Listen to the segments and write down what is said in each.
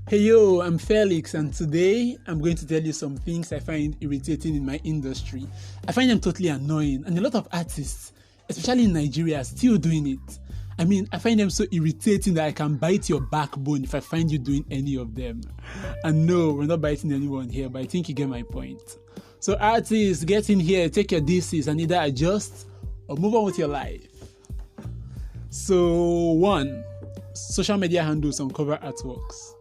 Hey yo, I'm Felix, and today I'm going to tell you some things I find irritating in my industry. I find them totally annoying, and a lot of artists, especially in Nigeria, are still doing it. I find them so irritating that I can bite your backbone if I find you doing any of them. And no, we're not biting anyone here, but I think you get my point. So artists, get in here, take your DCs, and either adjust or move on with your life. So 1. Social media handles on cover artworks.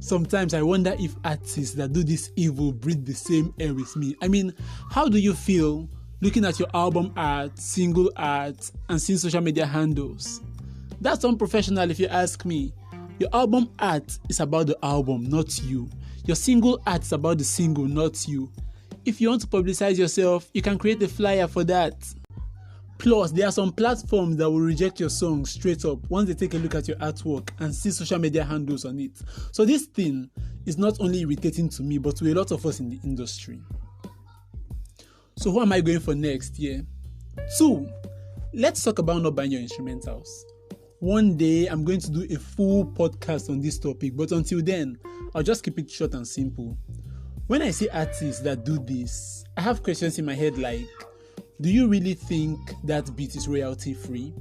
Sometimes I wonder if artists that do this evil breathe the same air with me. How do you feel looking at your album art, single art, and seeing social media handles? That's unprofessional if you ask me. Your album art is about the album, not you. Your single art is about the single, not you. If you want to publicize yourself, you can create a flyer for that. Plus, there are some platforms that will reject your song straight up once they take a look at your artwork and see social media handles on it. So this thing is not only irritating to me, but to a lot of us in the industry. So who am I going for next? 2, let's talk about not buying your instrumentals. One day, I'm going to do a full podcast on this topic, but until then, I'll just keep it short and simple. When I see artists that do this, I have questions in my head like, do you really think that beat is royalty free?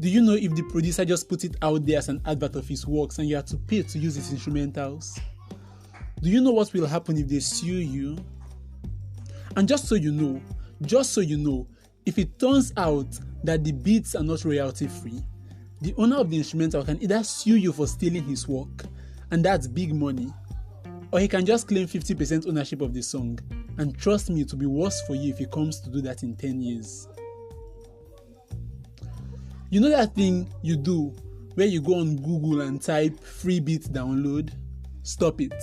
Do you know if the producer just put it out there as an advert of his works and you have to pay to use his instrumentals? Do you know what will happen if they sue you? And just so you know, if it turns out that the beats are not royalty free, the owner of the instrumental can either sue you for stealing his work, and that's big money, or he can just claim 50% ownership of the song. And trust me, it will be worse for you if he comes to do that in 10 years. You know that thing you do where you go on Google and type free beat download? Stop it.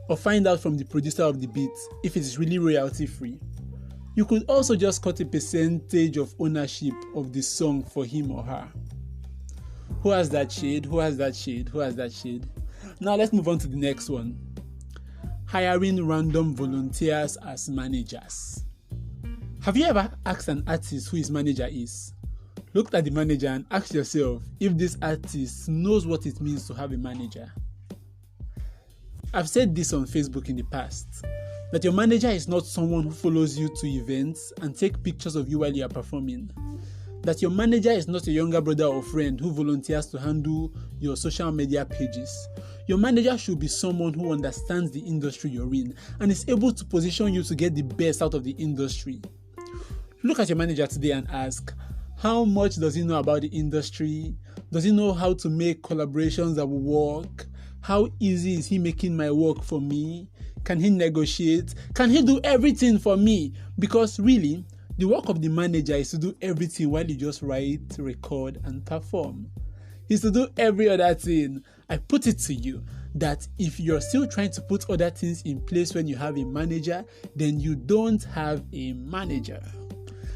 Or find out from the producer of the beat if it is really royalty free. You could also just cut a percentage of ownership of the song for him or her. Who has that shade? Now let's move on to the next one. Hiring random volunteers as managers. Have you ever asked an artist who his manager is? Looked at the manager and asked yourself if this artist knows what it means to have a manager. I've said this on Facebook in the past, that your manager is not someone who follows you to events and take pictures of you while you are performing. That your manager is not a younger brother or friend who volunteers to handle your social media pages. Your manager should be someone who understands the industry you're in and is able to position you to get the best out of the industry. Look at your manager today and ask, how much does he know about the industry? Does he know how to make collaborations that will work? How easy is he making my work for me? Can he negotiate? Can he do everything for me? Because really, the work of the manager is to do everything while you just write, record, and perform. He's to do every other thing. I put it to you that if you're still trying to put other things in place when you have a manager, then you don't have a manager.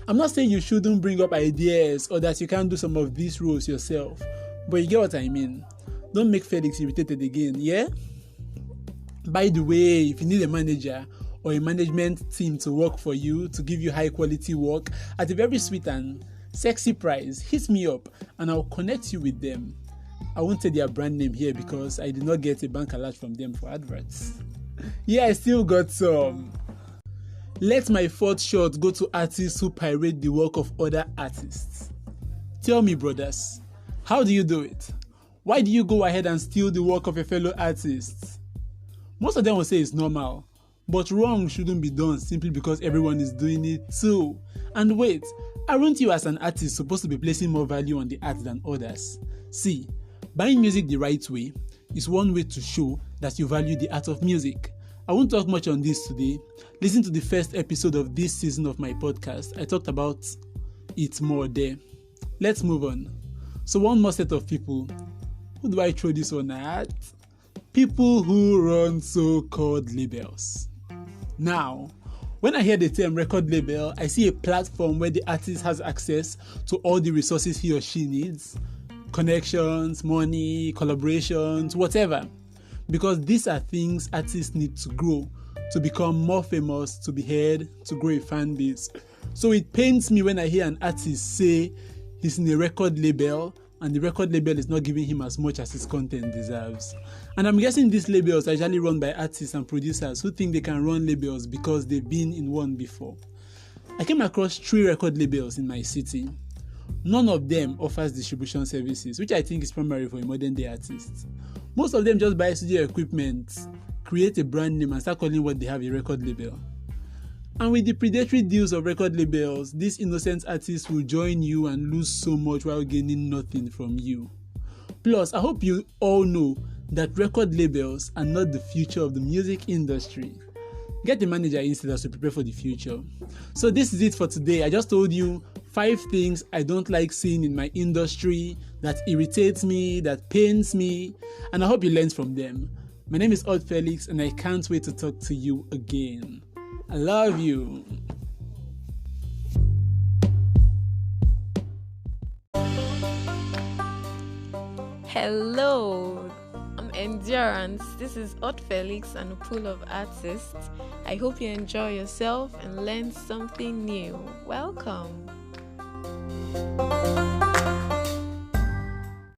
I'm not saying you shouldn't bring up ideas or that you can't do some of these roles yourself, but you get what I mean. Don't make Felix irritated again, yeah? By the way, if you need a manager or a management team to work for you, to give you high quality work at a very sweet and sexy price, hit me up and I'll connect you with them. I won't say their brand name here because I did not get a bank alert from them for adverts. Yeah, I still got some. Let my fourth shot go to artists who pirate the work of other artists. Tell me, brothers, how do you do it? Why do you go ahead and steal the work of a fellow artist? Most of them will say it's normal, but wrong shouldn't be done simply because everyone is doing it too. And wait, aren't you as an artist supposed to be placing more value on the art than others? See, buying music the right way is one way to show that you value the art of music. I won't talk much on this today. Listen to the first episode of this season of my podcast. I talked about it more there. Let's move on. So one more set of people. Who do I throw this one at? People who run so-called labels. Now, when I hear the term record label, I see a platform where the artist has access to all the resources he or she needs. Connections, money, collaborations, whatever. Because these are things artists need to grow, to become more famous, to be heard, to grow a fan base. So it pains me when I hear an artist say he's in a record label and the record label is not giving him as much as his content deserves. And I'm guessing these labels are usually run by artists and producers who think they can run labels because they've been in one before. I came across 3 record labels in my city. None of them offers distribution services, which I think is primary for a modern day artist. Most of them just buy studio equipment, create a brand name, and start calling what they have a record label. And with the predatory deals of record labels, these innocent artists will join you and lose so much while gaining nothing from you. Plus, I hope you all know that record labels are not the future of the music industry. Get a manager instead to prepare for the future. So this is it for today. I just told you 5 things I don't like seeing in my industry, that irritates me, that pains me, and I hope you learned from them. My name is oddFelix, and I can't wait to talk to you again. I love you. Hello, I'm Endurance. This is oddFelix and a pool of artists. I hope you enjoy yourself and learn something new. Welcome.